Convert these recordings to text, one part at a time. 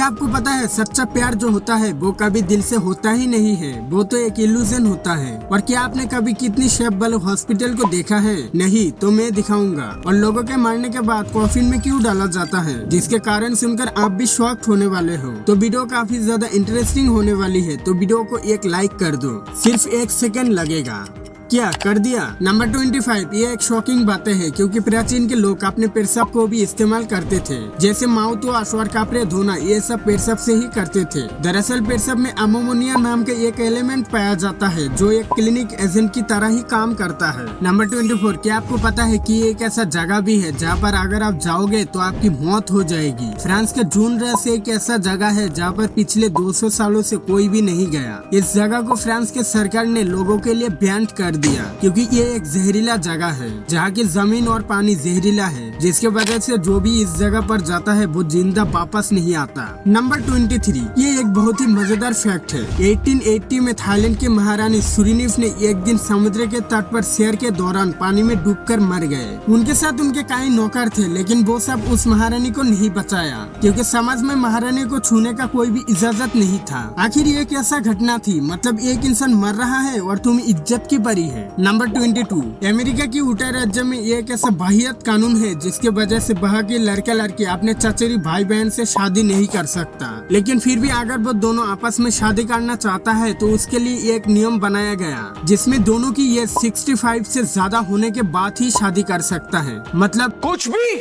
क्या आपको पता है सच्चा प्यार जो होता है वो कभी दिल से होता ही नहीं है, वो तो एक इल्यूजन होता है। और क्या आपने कभी कितनी शेफ वाले हॉस्पिटल को देखा है? नहीं तो मैं दिखाऊंगा। और लोगों के मरने के बाद कॉफिन में क्यों डाला जाता है, जिसके कारण सुनकर आप भी शॉक्ड होने वाले हो। तो वीडियो काफी ज्यादा इंटरेस्टिंग होने वाली है, तो वीडियो को एक लाइक कर दो, सिर्फ 1 सेकंड लगेगा। क्या कर दिया? नंबर 25, ये एक शॉकिंग बातें है क्योंकि प्राचीन के लोग अपने पेशाब को भी इस्तेमाल करते थे, जैसे माउथ वॉश और कपड़े धोना, ये सब पेशाब से ही करते थे। दरअसल पेशाब में अमोनिया नाम के एक एलिमेंट पाया जाता है जो एक क्लिनिक एजेंट की तरह ही काम करता है। नंबर 24, क्या आपको पता है कि एक ऐसा जगह भी है जहाँ पर अगर आप जाओगे तो आपकी मौत हो जाएगी? फ्रांस के जूनरेस एक ऐसा जगह है जहाँ पर पिछले 200 सालों से कोई भी नहीं गया। इस जगह को फ्रांस के सरकार ने लोगों के लिए बैन कर दिया क्योंकि ये एक जहरीला जगह है जहाँ की जमीन और पानी जहरीला है, जिसके वजह से जो भी इस जगह पर जाता है वो जिंदा वापस नहीं आता। नंबर 23, ये एक बहुत ही मजेदार फैक्ट है। 1880 में थाईलैंड की महारानी सुरीनिफ ने एक दिन समुद्र के तट पर सैर के दौरान पानी में डूबकर मर गए। उनके साथ उनके कई नौकर थे, लेकिन वो सब उस महारानी को नहीं बचाया क्योंकि समाज में महारानी को छूने का कोई भी इजाजत नहीं था। आखिर ये कैसा घटना थी? मतलब एक इंसान मर रहा है और तुम इज्जत की परी है। नंबर 22, अमेरिका की यूटा राज्य में एक ऐसा वाहियात कानून है जिसके वजह से वहाँ के लड़का लड़की अपने चचेरी भाई बहन से शादी नहीं कर सकता, लेकिन फिर भी अगर वो दोनों आपस में शादी करना चाहता है तो उसके लिए एक नियम बनाया गया जिसमें दोनों की एज 65 से ज्यादा होने के बाद ही शादी कर सकता है। मतलब कुछ भी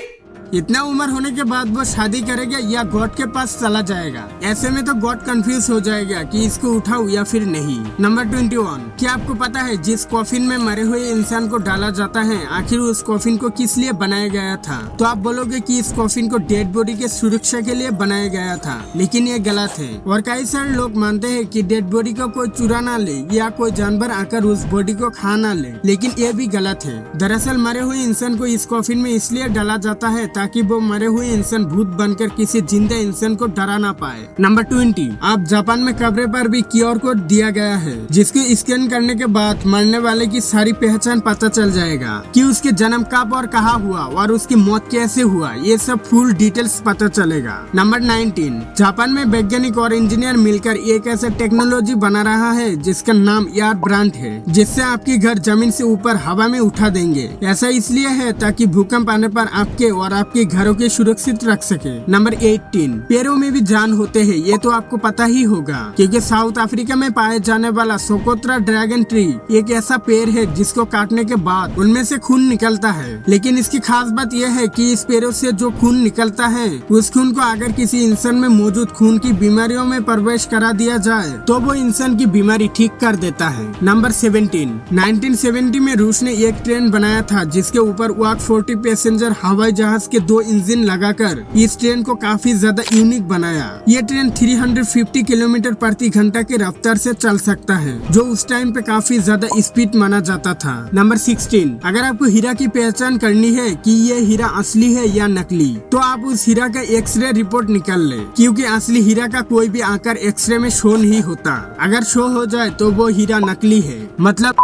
इतना उम्र होने के बाद वो शादी करेगा या गॉड के पास चला जाएगा। ऐसे में तो गॉड कंफ्यूज हो जाएगा कि इसको उठाओ या फिर नहीं। नंबर 21, क्या आपको पता है जिस कॉफिन में मरे हुए इंसान को डाला जाता है आखिर उस कॉफिन को किस लिए बनाया गया था? तो आप बोलोगे कि इस कॉफिन को डेड बॉडी के सुरक्षा के लिए बनाया गया था, लेकिन ये गलत है। और कई सारे लोग मानते हैं कि डेड बॉडी को कोई चुरा ना ले या कोई जानवर आकर उस बॉडी को खा ना ले, लेकिन ये भी गलत है। दरअसल मरे हुए इंसान को इस कॉफिन में इसलिए डाला जाता है ताकि वो मरे हुए इंसान भूत बनकर किसी जिंदा इंसान को डरा ना पाए। नंबर 20, आप जापान में कब्र पर भी QR कोड दिया गया है जिसको स्कैन करने के बाद मरने वाले की सारी पहचान पता चल जाएगा कि उसके जन्म कब और कहाँ हुआ और उसकी मौत कैसे हुआ, ये सब फुल डिटेल्स पता चलेगा। नंबर 19, जापान में वैज्ञानिक और इंजीनियर मिलकर एक ऐसा टेक्नोलॉजी बना रहा है जिसका नाम एयर ब्रांड है, जिससे आपकी घर जमीन से ऊपर हवा में उठा देंगे। ऐसा इसलिए है ताकि भूकंप आने पर आपके और आपके घरों के सुरक्षित रख सके। नंबर 18, पेड़ों में भी जान होते हैं, ये तो आपको पता ही होगा क्योंकि साउथ अफ्रीका में पाए जाने वाला सोकोत्रा ड्रैगन ट्री एक ऐसा पेड़ है जिसको काटने के बाद उनमें से खून निकलता है। लेकिन इसकी खास बात यह है कि इस पेड़ों से जो खून निकलता है उस खून को अगर किसी इंसान में मौजूद खून की बीमारियों में प्रवेश करा दिया जाए तो वो इंसान की बीमारी ठीक कर देता है। नंबर 17, 1970 में रूस ने एक ट्रेन बनाया था जिसके ऊपर वाक 40 पैसेंजर हवाई जहाज के 2 इंजन लगाकर इस ट्रेन को काफी ज्यादा यूनिक बनाया। ये ट्रेन 350 किलोमीटर प्रति घंटा की रफ्तार से चल सकता है, जो उस टाइम पे काफी ज्यादा स्पीड माना जाता था। नंबर 16, अगर आपको हीरा की पहचान करनी है कि ये हीरा असली है या नकली, तो आप उस हीरा का एक्सरे रिपोर्ट निकाल ले, क्योंकि असली हीरा का कोई भी आकार एक्सरे में शो नहीं होता। अगर शो हो जाए तो वो हीरा नकली है, मतलब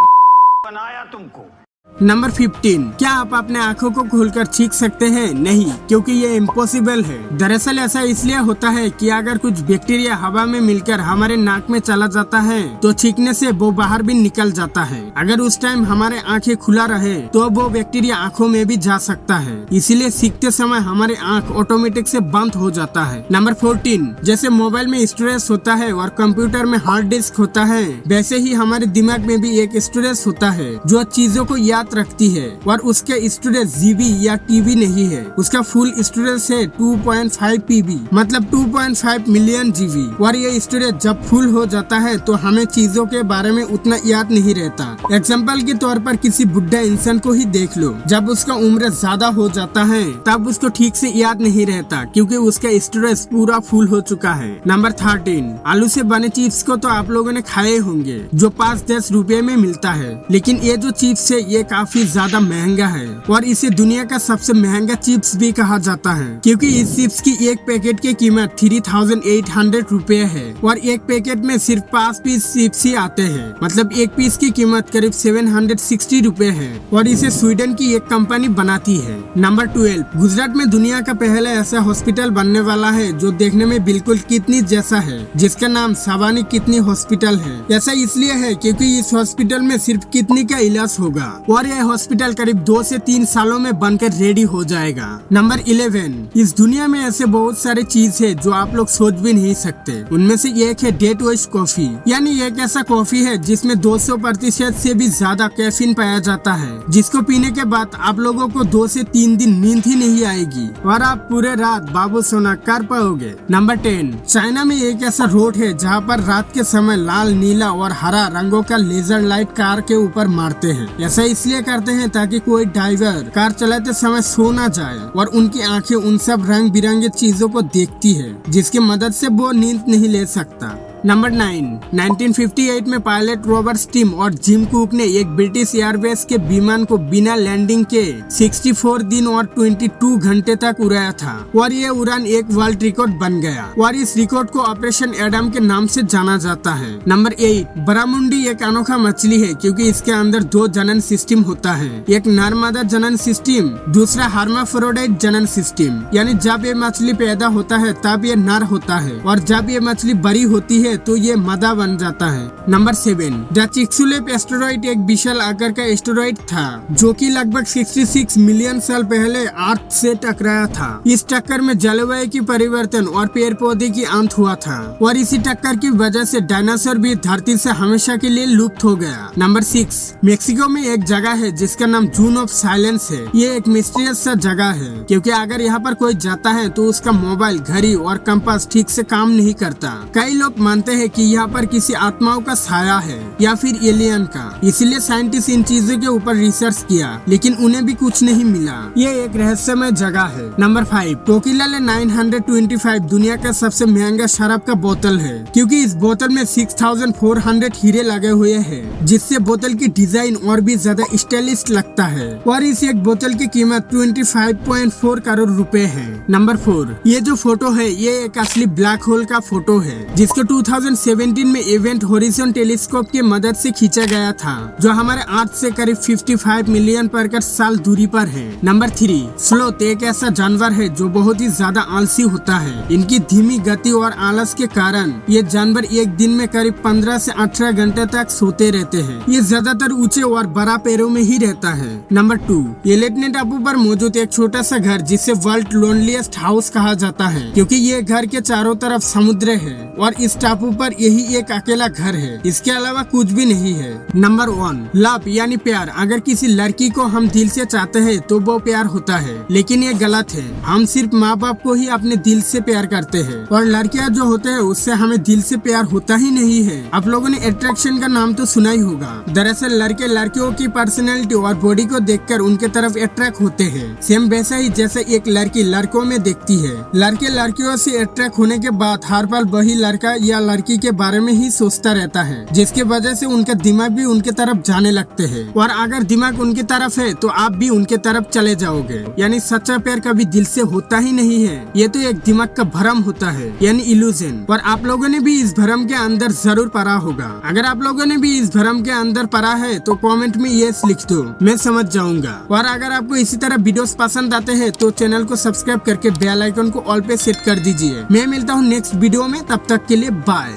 बनाया तुमको। नंबर 15, क्या आप अपने आँखों को खोलकर छींक सकते हैं? नहीं, क्योंकि ये इम्पॉसिबल है। दरअसल ऐसा इसलिए होता है कि अगर कुछ बैक्टीरिया हवा में मिलकर हमारे नाक में चला जाता है तो छींकने से वो बाहर भी निकल जाता है। अगर उस टाइम हमारे आँखें खुला रहे तो वो बैक्टीरिया आँखों में भी जा सकता है, इसीलिए सीखते समय हमारे आँख ऑटोमेटिक से बंद हो जाता है। नंबर 14, जैसे मोबाइल में स्टोरेज होता है और कंप्यूटर में हार्ड डिस्क होता है, वैसे ही हमारे दिमाग में भी एक स्टोरेज होता है जो चीजों को याद रखती है, और उसके स्टोरेज जीबी या टीबी नहीं है, उसका फुल स्टोरेज है 2.5 पीबी, मतलब 2.5 मिलियन जीबी। और ये स्टोरेज जब फुल हो जाता है तो हमें चीजों के बारे में उतना याद नहीं रहता। एग्जाम्पल के तौर पर किसी बुढ़ा इंसान को ही देख लो, जब उसका उम्र ज्यादा हो जाता है तब उसको ठीक से याद नहीं रहता क्योंकि उसका स्टोरेज पूरा फुल हो चुका है। नंबर 13, आलू से बने चिप्स को तो आप लोगों ने खाए होंगे जो 5-10 रुपए में मिलता है, लेकिन ये जो चिप्स है ये काफी ज्यादा महंगा है और इसे दुनिया का सबसे महंगा चिप्स भी कहा जाता है, क्योंकि इस चिप्स की एक पैकेट की कीमत 3800 रुपए है और एक पैकेट में सिर्फ 5 पीस चिप्स ही आते हैं। मतलब एक पीस की कीमत करीब 760 रुपए है और इसे स्वीडन की एक कंपनी बनाती है। नंबर 12, गुजरात में दुनिया का पहला ऐसा हॉस्पिटल बनने वाला है जो देखने में बिल्कुल किडनी जैसा है, जिसका नाम सवानी किडनी हॉस्पिटल है। ऐसा इसलिए है क्योंकि इस हॉस्पिटल में सिर्फ किडनी का इलाज होगा और यह हॉस्पिटल करीब 2 से 3 सालों में बनकर रेडी हो जाएगा। नंबर 11, इस दुनिया में ऐसे बहुत सारे चीज है जो आप लोग सोच भी नहीं सकते। उनमें से एक है डेट वेस्ट कॉफी, यानी एक ऐसा कॉफी है जिसमें 200% से भी ज्यादा कैफीन पाया जाता है, जिसको पीने के बाद आप लोगों को 2 से 3 दिन नींद ही नहीं आएगी और आप पूरे रात बाबू सोना कर पाओगे। नंबर 10, चाइना में एक ऐसा रोड है जहाँ पर रात के समय लाल, नीला और हरा रंगों का लेजर लाइट कार के ऊपर मारते हैं। ऐसा इसलिए करते हैं ताकि कोई ड्राइवर कार चलाते समय सो ना जाए और उनकी आंखें उन सब रंग बिरंगे चीजों को देखती है, जिसकी मदद से वो नींद नहीं ले सकता। नंबर 9, 1958 में पायलट रॉबर्ट स्टीम और जिम कुक ने एक ब्रिटिश एयरवेज के विमान को बिना लैंडिंग के 64 दिन और 22 घंटे तक उड़ाया था और ये उड़ान एक वर्ल्ड रिकॉर्ड बन गया और इस रिकॉर्ड को ऑपरेशन एडम के नाम से जाना जाता है। नंबर 8, बरामुंडी एक अनोखा मछली है क्योंकि इसके अंदर 2 जनन सिस्टम होता है, एक नर मादा जनन सिस्टम, दूसरा हार्माफ्रोडाइट जनन सिस्टम, यानी जब ये मछली पैदा होता है तब ये नर होता है और जब ये मछली बड़ी होती है तो ये मादा बन जाता है। नंबर 7, द चिक्सुलेप एस्टेरॉइड एक विशाल आकार का एस्टेरॉइड था जो कि लगभग 66 मिलियन साल पहले अर्थ से टकराया था। इस टक्कर में जलवायु की परिवर्तन और पेड़ पौधे की अंत हुआ था और इसी टक्कर की वजह से डायनासोर भी धरती से हमेशा के लिए लुप्त हो गया। नंबर 6, मेक्सिको में एक जगह है जिसका नाम जून ऑफ साइलेंस है। ये एक मिस्टीरियस सा जगह है क्योंकि अगर यहाँ पर कोई जाता है तो उसका मोबाइल, घड़ी और कंपास ठीक से काम नहीं करता। कई लोग मानते है कि यहाँ पर किसी आत्माओं का साया है या फिर एलियन का, इसलिए साइंटिस्ट इन चीजों के ऊपर रिसर्च किया लेकिन उन्हें भी कुछ नहीं मिला। ये एक रहस्यमय जगह है। नंबर 5, टोकिलाले 925 दुनिया का सबसे महंगा शराब का बोतल है क्योंकि इस बोतल में 6400 हीरे लगे हुए हैं, जिससे बोतल की डिजाइन और भी ज्यादा स्टाइलिश लगता है और इस एक बोतल की कीमत 25.4 करोड़ रुपए है। नंबर 4, ये जो फोटो है ये एक असली ब्लैक होल का फोटो है जिसको 2017 में इवेंट होरिजन टेलीस्कोप की मदद से खींचा गया था, जो हमारे अर्थ से करीब 55 मिलियन प्रकाश साल दूरी पर है। नंबर 3, स्लोथ एक ऐसा जानवर है जो बहुत ही ज्यादा आलसी होता है। इनकी धीमी गति और आलस के कारण ये जानवर एक दिन में करीब 15 से 18 घंटे तक सोते रहते हैं। ये ज्यादातर ऊंचे और बड़ा पेड़ों में ही रहता है। नंबर 2, एलेटने टापू पर मौजूद एक छोटा सा घर जिसे वर्ल्ड लोनलीएस्ट हाउस कहा जाता है क्योंकि ये घर के चारों तरफ समुद्र है और इस टापू पर यही एक अकेला घर है, इसके अलावा कुछ भी नहीं है। नंबर 1, लव यानी प्यार। अगर किसी लड़की को हम दिल से चाहते हैं तो वो प्यार होता है, लेकिन ये गलत है। हम सिर्फ माँ बाप को ही अपने दिल से प्यार करते हैं और लड़कियां जो होते हैं उससे हमें दिल से प्यार होता ही नहीं है। आप लोगों ने अट्रैक्शन का नाम तो सुना ही होगा। दरअसल लड़के लड़कियों की पर्सनैलिटी और बॉडी को देखकर उनके तरफ अट्रैक्ट होते हैं, सेम वैसा ही जैसे एक लड़की लड़कों में देखती है। लड़के लड़कियों से अट्रैक्ट होने के बाद हर पल वही लड़का या लड़की के बारे में ही सोचता रहता है, जिसके वजह से उनका दिमाग भी उनके तरफ जाने लगते हैं और अगर दिमाग उनकी तरफ है तो आप भी उनके तरफ चले जाओगे। यानी सच्चा प्यार कभी दिल से होता ही नहीं है, ये तो एक दिमाग का भ्रम होता है, यानी इल्यूजन। और आप लोगों ने भी इस भ्रम के अंदर जरूर पड़ा होगा। अगर आप लोगों ने भी इस भ्रम के अंदर पड़ा है तो कमेंट में यस लिख दो, मैं समझ जाऊंगा। और अगर आपको इसी तरह वीडियोस पसंद आते हैं तो चैनल को सब्सक्राइब करके बेल आइकन को ऑल पे सेट कर दीजिए। मैं मिलता हूँ नेक्स्ट वीडियो में, तब तक के लिए बाय।